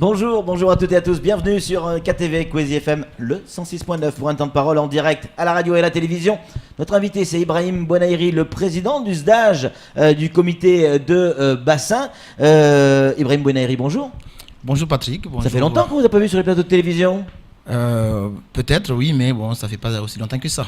Bonjour à toutes et à tous, bienvenue sur KTV Kwezi FM, le 106.9 pour un temps de parole en direct à la radio et à la télévision. Notre invité c'est Ibrahim Bouanahiri, le président du SDAGE, du comité de bassin. Ibrahim Bouanahiri, bonjour. Bonjour Patrick. Bonjour. Ça fait longtemps qu'on vous a pas vu sur les plateaux de télévision? Peut-être oui, mais bon, ça fait pas aussi longtemps que ça.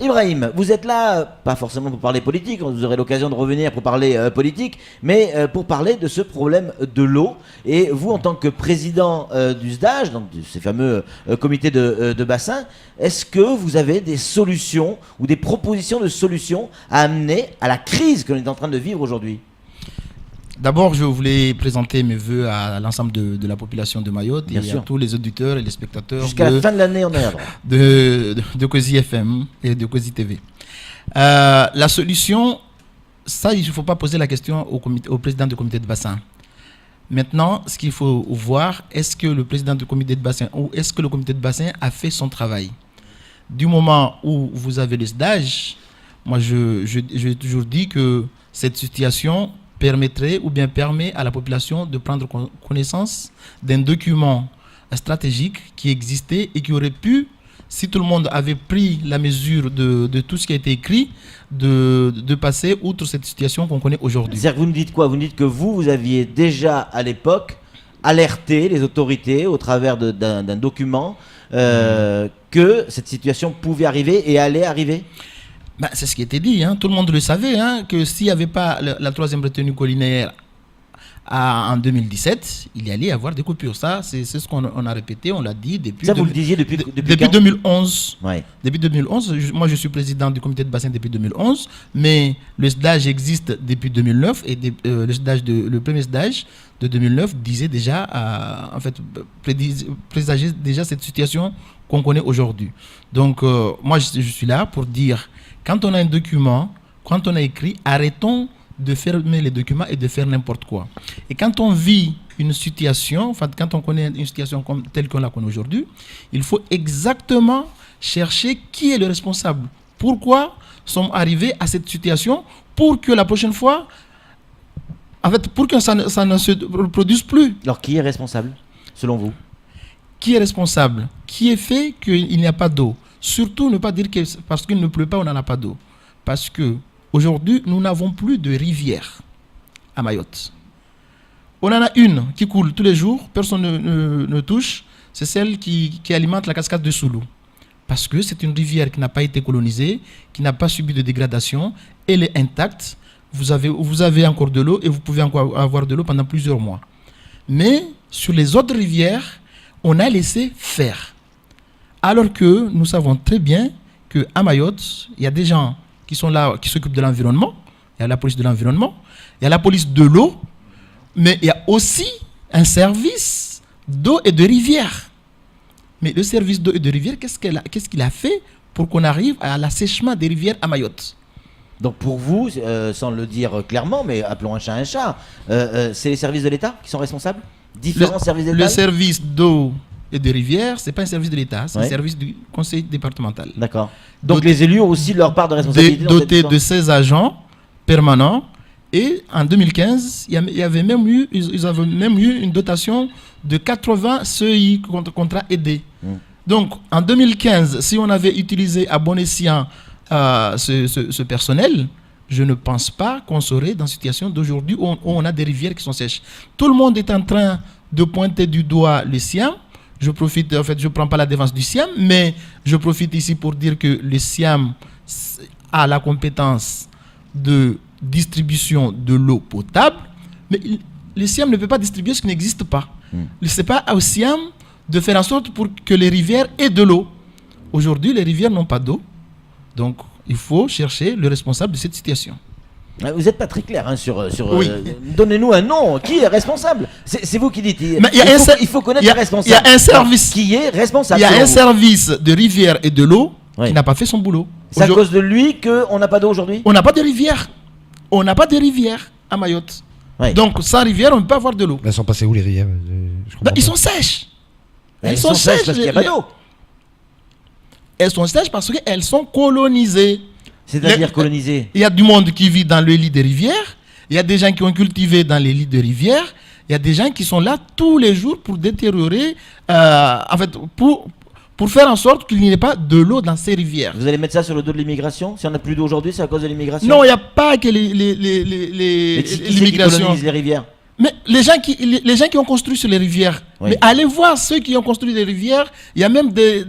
Ibrahim, vous êtes là, pas forcément pour parler politique, vous aurez l'occasion de revenir pour parler politique, mais pour parler de ce problème de l'eau. Et vous, en tant que président du SDAGE, donc de ces fameux comités de bassin, est-ce que vous avez des solutions ou des propositions de solutions à amener à la crise que l'on est en train de vivre aujourd'hui? D'abord, je voulais présenter mes vœux à l'ensemble de la population de Mayotte. Bien et sûr. À tous les auditeurs et les spectateurs Jusqu'à la fin de l'année, on est là. de Kwezi FM et de Kwezi TV. La solution, ça, il ne faut pas poser la question au président du comité de bassin. Maintenant, ce qu'il faut voir, est-ce que le président du comité de bassin ou est-ce que le comité de bassin a fait son travail? Du moment où vous avez le SDAGE, moi, j'ai toujours dit que cette situation permettrait ou bien permet à la population de prendre connaissance d'un document stratégique qui existait et qui aurait pu, si tout le monde avait pris la mesure de tout ce qui a été écrit, de passer outre cette situation qu'on connaît aujourd'hui. C'est-à-dire que vous nous dites quoi? Vous nous dites que vous aviez déjà à l'époque alerté les autorités au travers d'un document que cette situation pouvait arriver et allait arriver? C'est ce qui était dit, hein. Tout le monde le savait, hein, que s'il n'y avait pas la troisième retenue collinaire en 2017, il y allait y avoir des coupures. Ça, c'est ce qu'on a répété, on l'a dit depuis... Ça, vous le disiez depuis 2011. Ouais. Depuis 2011, moi je suis président du comité de bassin depuis 2011, mais le SDAGE existe depuis 2009 et le premier SDAGE de 2009 disait déjà, présageait déjà cette situation qu'on connaît aujourd'hui. Donc, moi je suis là pour dire... Quand on a un document, quand on a écrit, arrêtons de fermer les documents et de faire n'importe quoi. Et quand on vit une situation, quand on connaît une situation telle qu'on la connaît aujourd'hui, il faut exactement chercher qui est le responsable. Pourquoi sommes arrivés à cette situation pour que la prochaine fois, pour que ça ne se reproduise plus. Alors qui est responsable, selon vous? Qui est responsable? Qui est fait qu'il n'y a pas d'eau? Surtout ne pas dire que parce qu'il ne pleut pas, on n'en a pas d'eau. Parce qu'aujourd'hui, nous n'avons plus de rivière à Mayotte. On en a une qui coule tous les jours, personne ne touche. C'est celle qui alimente la cascade de Soulou. Parce que c'est une rivière qui n'a pas été colonisée, qui n'a pas subi de dégradation. Elle est intacte. Vous avez encore de l'eau et vous pouvez encore avoir de l'eau pendant plusieurs mois. Mais sur les autres rivières, on a laissé faire. Alors que nous savons très bien qu'à Mayotte, il y a des gens qui sont là, qui s'occupent de l'environnement. Il y a la police de l'environnement, il y a la police de l'eau, mais il y a aussi un service d'eau et de rivière. Mais le service d'eau et de rivière, qu'est-ce qu'il a fait pour qu'on arrive à l'assèchement des rivières à Mayotte? Donc pour vous, sans le dire clairement, mais appelons un chat, c'est les services de l'État qui sont responsables? Différents services de l'État? Le service d'eau et de rivière, c'est pas un service de l'État, c'est un service du conseil départemental. D'accord. Donc les élus ont aussi leur part de responsabilité. Doté de 16 agents permanents. Et en 2015, ils avaient même eu une dotation de 80 CEI, contrats aidés. Donc en 2015, si on avait utilisé à bon escient ce personnel, je ne pense pas qu'on serait dans la situation d'aujourd'hui où on a des rivières qui sont sèches. Tout le monde est en train de pointer du doigt le SIAM. Je profite, je ne prends pas la défense du SIAM, mais je profite ici pour dire que le SIAM a la compétence de distribution de l'eau potable, mais le SIAM ne peut pas distribuer ce qui n'existe pas. Ce n'est pas au SIAM de faire en sorte pour que les rivières aient de l'eau. Aujourd'hui, les rivières n'ont pas d'eau, donc il faut chercher le responsable de cette situation. Vous n'êtes pas très clair sur oui. Donnez-nous un nom. Qui est responsable? C'est vous qui dites. Il faut connaître le responsable. Il y a un service. Qui est responsable? Il y a un service de rivière et de l'eau qui n'a pas fait son boulot. C'est à cause de lui qu'on n'a pas d'eau aujourd'hui? On n'a pas de rivière. On n'a pas de rivière à Mayotte. Ouais. Donc sans rivière, on ne peut pas avoir de l'eau. Elles sont passées où les rivières? Ils sont sèches. Elles sont sèches parce qu'il n'y a pas d'eau. Elles sont sèches parce qu'elles sont colonisées. C'est-à-dire colonisées? Il y a du monde qui vit dans le lit des rivières. Il y a des gens qui ont cultivé dans les lits de rivières. Il y a des gens qui sont là tous les jours pour détériorer, en fait, pour faire en sorte qu'il n'y ait pas de l'eau dans ces rivières. Vous allez mettre ça sur le dos de l'immigration? Si on n'a plus d'eau aujourd'hui, c'est à cause de l'immigration? Non, il n'y a pas que Mais qui c'est qui l'immigration. colonise les rivières? Mais les gens qui ont construit sur les rivières, Oui. mais allez voir ceux qui ont construit les rivières, il y a même des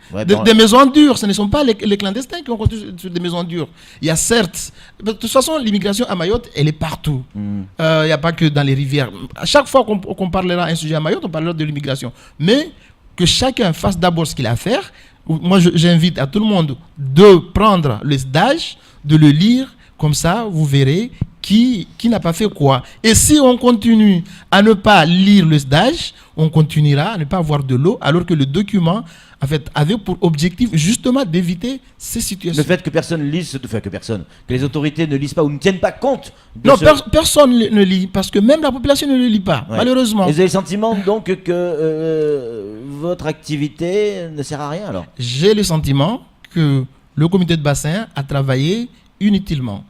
bon, maisons en dur. Ce ne sont pas les clandestins qui ont construit sur des maisons en dur. Il y a certes, de toute façon, l'immigration à Mayotte, elle est partout. Il n'y a pas que dans les rivières. À chaque fois qu'on parlera un sujet à Mayotte, on parlera de l'immigration. Mais que chacun fasse d'abord ce qu'il a à faire. Moi, j'invite à tout le monde de prendre le SDAGE, de le lire, comme ça, vous verrez qui n'a pas fait quoi. Et si on continue à ne pas lire le SDAGE, on continuera à ne pas avoir de l'eau, alors que le document, en fait, avait pour objectif justement d'éviter ces situations. Le fait que personne lise, que les autorités ne lisent pas ou ne tiennent pas compte de Non, personne ne lit, parce que même la population ne le lit pas, Ouais. malheureusement. Et vous avez le sentiment donc que votre activité ne sert à rien alors? J'ai le sentiment que le comité de bassin a travaillé inutilement.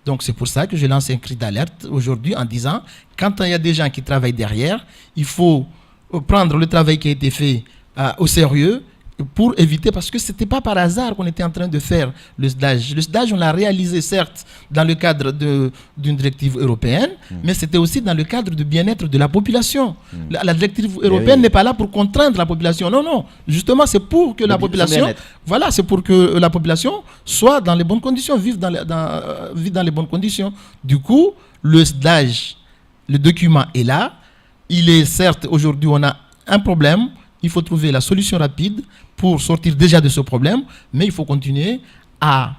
Donc c'est pour ça que je lance un cri d'alerte aujourd'hui en disant, quand il y a des gens qui travaillent derrière, il faut prendre le travail qui a été fait au sérieux pour éviter, parce que ce n'était pas par hasard qu'on était en train de faire le SDAGE. Le SDAGE, on l'a réalisé certes dans le cadre d'une directive européenne, mais c'était aussi dans le cadre du bien-être de la population. La directive européenne n'est pas là pour contraindre la population. Non, non. Justement, c'est pour que la population, voilà, c'est pour que la population soit dans les bonnes conditions, vive dans les bonnes conditions. Du coup, le SDAGE, le document est là. Il est certes, aujourd'hui, on a un problème. Il faut trouver la solution rapide pour sortir déjà de ce problème, mais il faut continuer à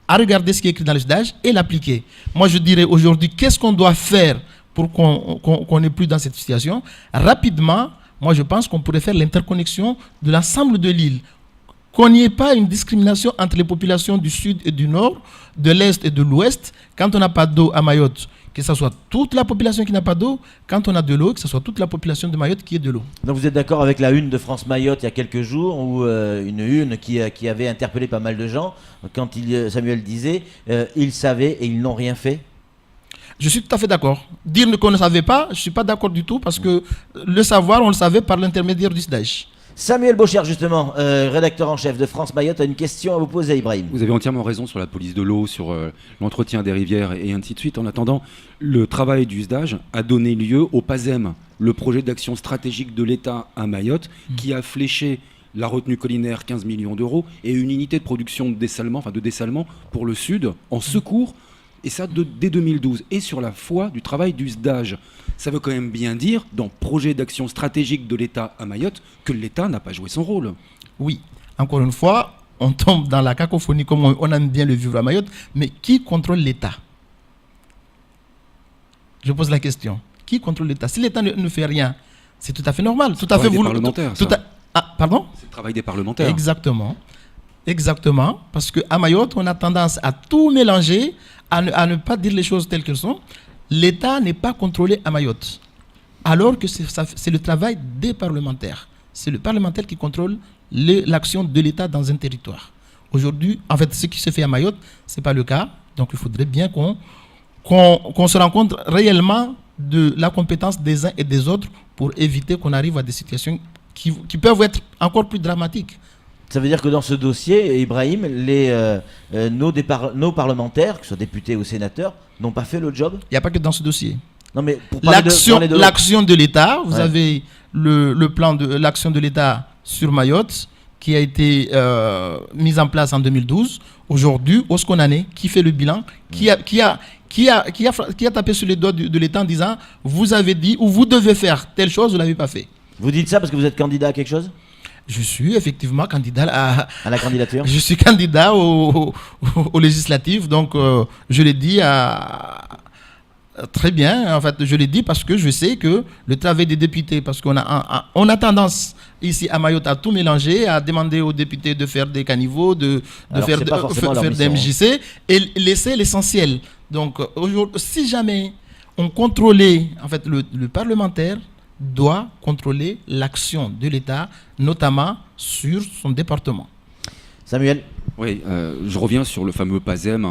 regarder ce qui est écrit dans le SDAGE et l'appliquer. Moi, je dirais aujourd'hui, qu'est-ce qu'on doit faire pour qu'on n'est plus dans cette situation? Rapidement, moi, je pense qu'on pourrait faire l'interconnexion de l'ensemble de l'île. Qu'on n'y ait pas une discrimination entre les populations du sud et du nord, de l'est et de l'ouest. Quand on n'a pas d'eau à Mayotte, que ce soit toute la population qui n'a pas d'eau. Quand on a de l'eau, que ce soit toute la population de Mayotte qui ait de l'eau. Donc vous êtes d'accord avec la une de France Mayotte il y a quelques jours, où une une qui avait interpellé pas mal de gens, quand Samuel disait ils savaient et ils n'ont rien fait? Je suis tout à fait d'accord. Dire qu'on ne savait pas, je ne suis pas d'accord du tout, parce que le savoir, on le savait par l'intermédiaire du SDAGE. Samuel Bocher, justement, rédacteur en chef de France Mayotte, a une question à vous poser, Ibrahim. Vous avez entièrement raison sur la police de l'eau, sur l'entretien des rivières et ainsi de suite. En attendant, le travail du SDAGE a donné lieu au PASEM, le projet d'action stratégique de l'État à Mayotte, qui a fléché la retenue collinaire 15 millions d'euros et une unité de production de dessalement pour le Sud en secours, et ça dès 2012. Et sur la foi du travail du SDAGE. Ça veut quand même bien dire, dans projet d'action stratégique de l'État à Mayotte, que l'État n'a pas joué son rôle. Oui, encore une fois, on tombe dans la cacophonie comme on aime bien le vivre à Mayotte, mais qui contrôle l'État? Je pose la question. Qui contrôle l'État? Si l'État ne fait rien, c'est tout à fait normal. Tout à fait voulu. Pardon? C'est le travail des parlementaires. Exactement. Exactement. Parce qu'à Mayotte, on a tendance à tout mélanger, à ne pas dire les choses telles qu'elles sont. L'État n'est pas contrôlé à Mayotte, alors que c'est le travail des parlementaires. C'est le parlementaire qui contrôle l'action de l'État dans un territoire. Aujourd'hui, en fait, ce qui se fait à Mayotte, ce n'est pas le cas. Donc, il faudrait bien qu'on se rende compte réellement de la compétence des uns et des autres pour éviter qu'on arrive à des situations qui peuvent être encore plus dramatiques. Ça veut dire que dans ce dossier, Ibrahim, nos parlementaires, que ce soit députés ou sénateurs, n'ont pas fait le job? Il n'y a pas que dans ce dossier. Non, mais pour parler l'action de l'État, vous avez le plan de l'action de l'État sur Mayotte qui a été mis en place en 2012. Aujourd'hui, où est-ce qu'on en est? Qui fait le bilan? Qui a tapé sur les doigts de l'État en disant vous avez dit ou vous devez faire telle chose, vous ne l'avez pas fait? Vous dites ça parce que vous êtes candidat à quelque chose? Je suis effectivement candidat à la candidature. Je suis candidat aux législatives, donc je l'ai dit très bien. En fait, je l'ai dit parce que je sais que le travail des députés, parce qu'on a tendance ici à Mayotte à tout mélanger, à demander aux députés de faire des caniveaux, de faire des MJC et laisser l'essentiel. Donc, si jamais on contrôlait, en fait, le parlementaire doit contrôler l'action de l'État, notamment sur son département. Samuel? Oui, je reviens sur le fameux PASEM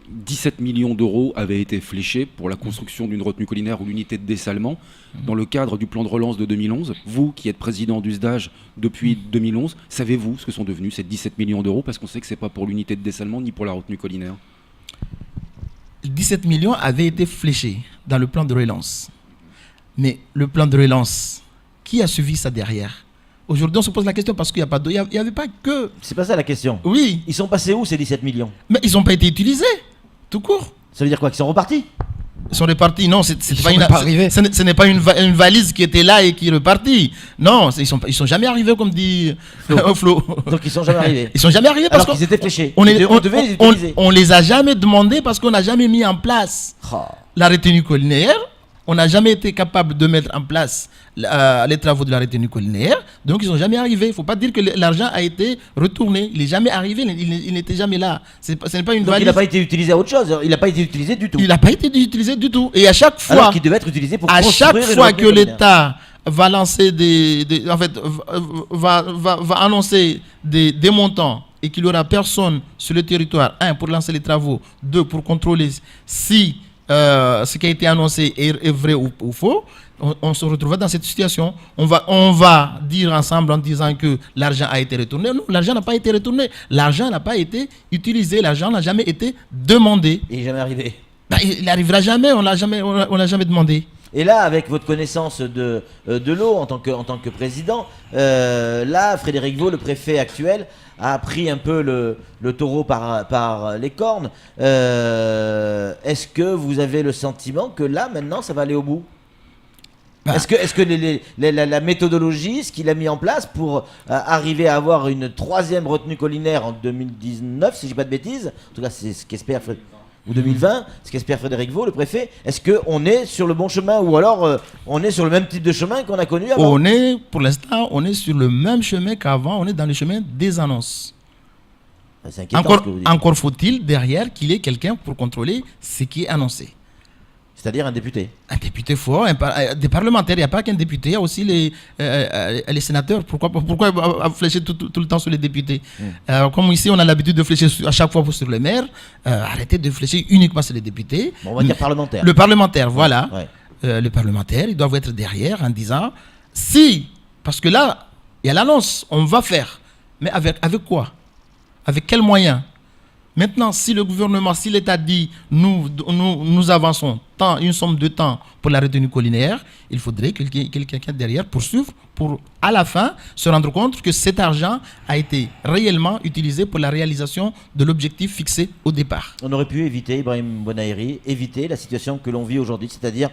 17 millions d'euros avaient été fléchés pour la construction d'une retenue collinaire ou l'unité de dessalement dans le cadre du plan de relance de 2011. Vous, qui êtes président du SDAGE depuis 2011, savez-vous ce que sont devenus ces 17 millions d'euros? Parce qu'on sait que ce n'est pas pour l'unité de dessalement ni pour la retenue collinaire. 17 millions avaient été fléchés dans le plan de relance. Mais le plan de relance, qui a suivi ça derrière? Aujourd'hui, on se pose la question parce qu'il n'y a pas d'eau. Il n'y avait pas que... C'est pas ça la question. Oui. Ils sont passés où ces 17 millions? Mais ils n'ont pas été utilisés, tout court. Ça veut dire quoi? Qu'ils sont repartis? Ils sont repartis. Non, c'est Ils pas sont pas arrivés. ce n'est pas une valise qui était là et qui est repartie. Non, ils sont jamais arrivés, comme dit Flo. Donc ils sont jamais arrivés. Ils sont jamais arrivés parce Alors qu'ils étaient fléchés. on devait les utiliser. on les a jamais demandés parce qu'on n'a jamais mis en place Oh. la retenue collinaire. On n'a jamais été capable de mettre en place les travaux de la retenue collinaire. Donc ils sont jamais arrivés. Il ne faut pas dire que l'argent a été retourné. Il n'est jamais arrivé. Il n'était jamais là. Ce n'est pas une Donc valise. il n'a pas été utilisé à autre chose. Il n'a pas été utilisé du tout. Il n'a pas été utilisé du tout. Et à chaque fois, Alors qu'il devait être utilisé pour à construire chaque une fois retenue que collinaire. l'État va lancer va annoncer des montants et qu'il n'y aura personne sur le territoire, 1, pour lancer les travaux, 2, pour contrôler si ce qui a été annoncé est vrai ou faux, on se retrouvera dans cette situation. On va dire ensemble en disant que l'argent a été retourné. Non, l'argent n'a pas été retourné. L'argent n'a pas été utilisé. L'argent n'a jamais été demandé. Il n'est jamais arrivé. Ben, il n'arrivera jamais. On l'a jamais demandé. Et là, avec votre connaissance de l'eau en tant que président, là, Frédéric Vaux, le préfet actuel, a pris un peu le taureau par les cornes. Est-ce que vous avez le sentiment que là, maintenant, ça va aller au bout? Est-ce que la méthodologie, ce qu'il a mis en place pour arriver à avoir une 3e retenue collinaire en 2019, si je dis pas de bêtises, en tout cas c'est ce qu'espère ou 2020, ce qu'espère Frédéric Vaux, le préfet, est-ce qu'on est sur le bon chemin ou alors on est sur le même type de chemin qu'on a connu avant? Pour l'instant, on est sur le même chemin qu'avant, on est dans le chemin des annonces. C'est inquiétant ce que vous dites. Encore faut-il derrière qu'il y ait quelqu'un pour contrôler ce qui est annoncé. C'est-à-dire un député. Un député fort, des parlementaires, il n'y a pas qu'un député, il y a aussi les sénateurs. Pourquoi flécher tout le temps sur les députés? Comme ici, on a l'habitude de flécher à chaque fois sur les maires, arrêtez de flécher uniquement sur les députés. Bon, on va dire parlementaire. Le parlementaire, voilà. Ouais. Le parlementaire, ils doivent être derrière en disant si, parce que là, il y a l'annonce, on va faire. Mais avec quoi? Avec quels moyens? Maintenant, si le gouvernement, si l'État dit nous avançons une somme de temps pour la retenue collinaire, il faudrait que quelqu'un derrière poursuive pour, à la fin, se rendre compte que cet argent a été réellement utilisé pour la réalisation de l'objectif fixé au départ. On aurait pu éviter, Ibrahim Bonaïri, éviter la situation que l'on vit aujourd'hui, c'est-à-dire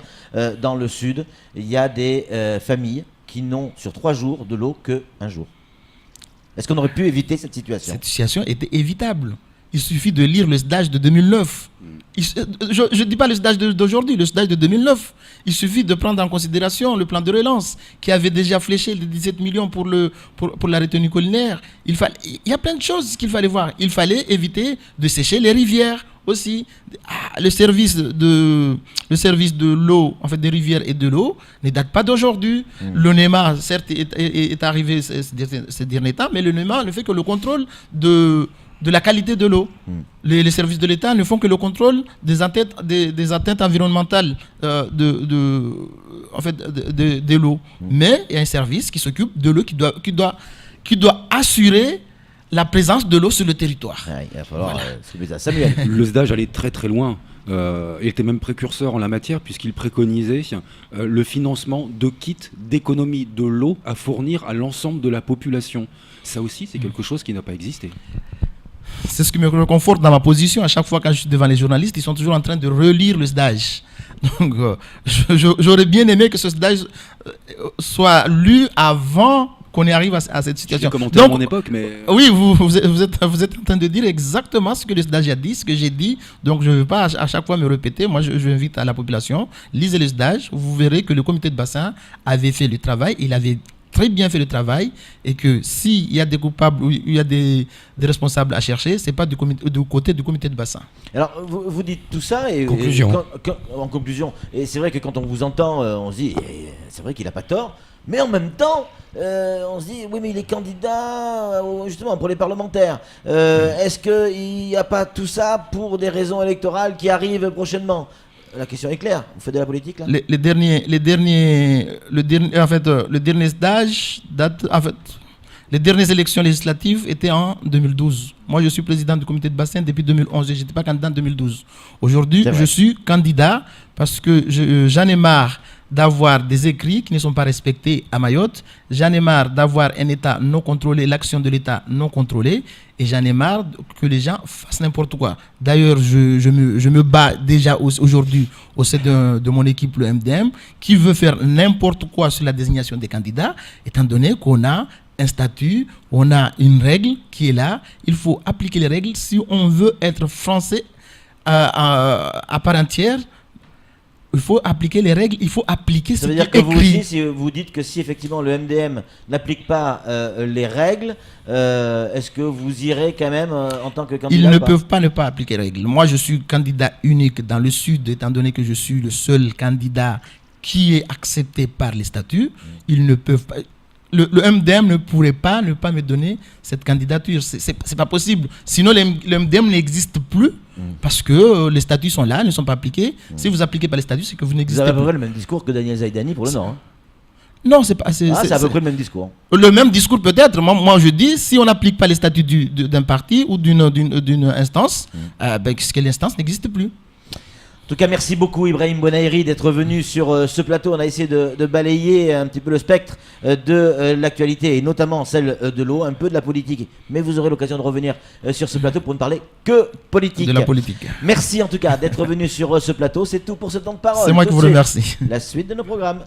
dans le sud, il y a des familles qui n'ont sur 3 jours de l'eau que 1 jour. Est-ce qu'on aurait pu éviter cette situation? Cette situation était évitable. Il suffit de lire le SDAGE de 2009. Je ne dis pas le SDAGE d'aujourd'hui, le SDAGE de 2009. Il suffit de prendre en considération le plan de relance qui avait déjà fléché les 17 millions pour la retenue collinaire. Il y a plein de choses qu'il fallait voir. Il fallait éviter de sécher les rivières aussi. Le service de l'eau, en fait des rivières et de l'eau, ne date pas d'aujourd'hui. L'ONEMA, certes, est arrivé ces derniers temps, mais l'ONEMA ne fait que le contrôle de la qualité de l'eau. Les services de l'État ne font que le contrôle des atteintes environnementales de l'eau. Mais il y a un service qui s'occupe de l'eau, qui doit assurer la présence de l'eau sur le territoire. Ouais, il va falloir soulever ça. Samuel. Le SDAGE allait très très loin. Il était même précurseur en la matière puisqu'il préconisait le financement de kits d'économie de l'eau à fournir à l'ensemble de la population. Ça aussi, c'est quelque chose qui n'a pas existé. C'est ce qui me réconforte dans ma position. À chaque fois quand je suis devant les journalistes, ils sont toujours en train de relire le SDAGE. Donc, j'aurais bien aimé que ce SDAGE soit lu avant qu'on y arrive à cette situation. J'ai commenté à mon époque, mais... Oui, vous êtes en train de dire exactement ce que le SDAGE a dit, ce que j'ai dit. Donc, je ne veux pas à chaque fois me répéter. Moi, je invite à la population, lisez le SDAGE. Vous verrez que le comité de bassin avait fait le travail. Il avait très bien fait le travail et que s'il y a des coupables ou il y a des responsables à chercher, ce n'est pas du côté du comité de bassin. Alors, vous dites tout ça et conclusion. En conclusion, et c'est vrai que quand on vous entend, on se dit, c'est vrai qu'il n'a pas tort. Mais en même temps, on se dit, oui, mais il est candidat justement pour les parlementaires. Est-ce qu'il n'y a pas tout ça pour des raisons électorales qui arrivent prochainement? La question est claire. Vous faites de la politique là? Le dernier stage date, en fait, les dernières élections législatives étaient en 2012. Moi, je suis président du comité de bassin depuis 2011 et je n'étais pas candidat en 2012. Aujourd'hui, je suis candidat parce que j'en ai marre d'avoir des écrits qui ne sont pas respectés à Mayotte. J'en ai marre d'avoir un État non contrôlé, l'action de l'État non contrôlée. Et j'en ai marre que les gens fassent n'importe quoi. D'ailleurs, je me bats déjà aujourd'hui au sein de mon équipe, le MDM, qui veut faire n'importe quoi sur la désignation des candidats, étant donné qu'on a un statut, on a une règle qui est là. Il faut appliquer les règles si on veut être français à part entière. Il faut appliquer les règles, il faut appliquer ce qui est écrit. Ça veut dire que vous aussi, si vous dites que si effectivement le MDM n'applique pas les règles, est-ce que vous irez quand même en tant que candidat? Ils ne peuvent pas ne pas appliquer les règles. Moi, je suis candidat unique dans le Sud, étant donné que je suis le seul candidat qui est accepté par les statuts. Ils ne peuvent pas... Le MDM ne pourrait pas ne pas me donner cette candidature. C'est pas possible. Sinon, le MDM n'existe plus parce que les statuts sont là, ne sont pas appliqués. Si vous appliquez pas les statuts, c'est que vous n'existez plus. Vous avez à peu près le même discours que Daniel Zaïdani pour le Nord. Non, c'est pas. C'est à peu près le même discours. Le même discours peut-être. Moi, je dis, si on n'applique pas les statuts d'un parti ou d'une instance, que l'instance n'existe plus. En tout cas, merci beaucoup Ibrahim Bonaïri d'être venu sur ce plateau. On a essayé de balayer un petit peu le spectre de l'actualité et notamment celle de l'eau, un peu de la politique. Mais vous aurez l'occasion de revenir sur ce plateau pour ne parler que politique. De la politique. Merci en tout cas d'être venu sur ce plateau. C'est tout pour ce temps de parole. C'est moi qui vous remercie. La suite de nos programmes.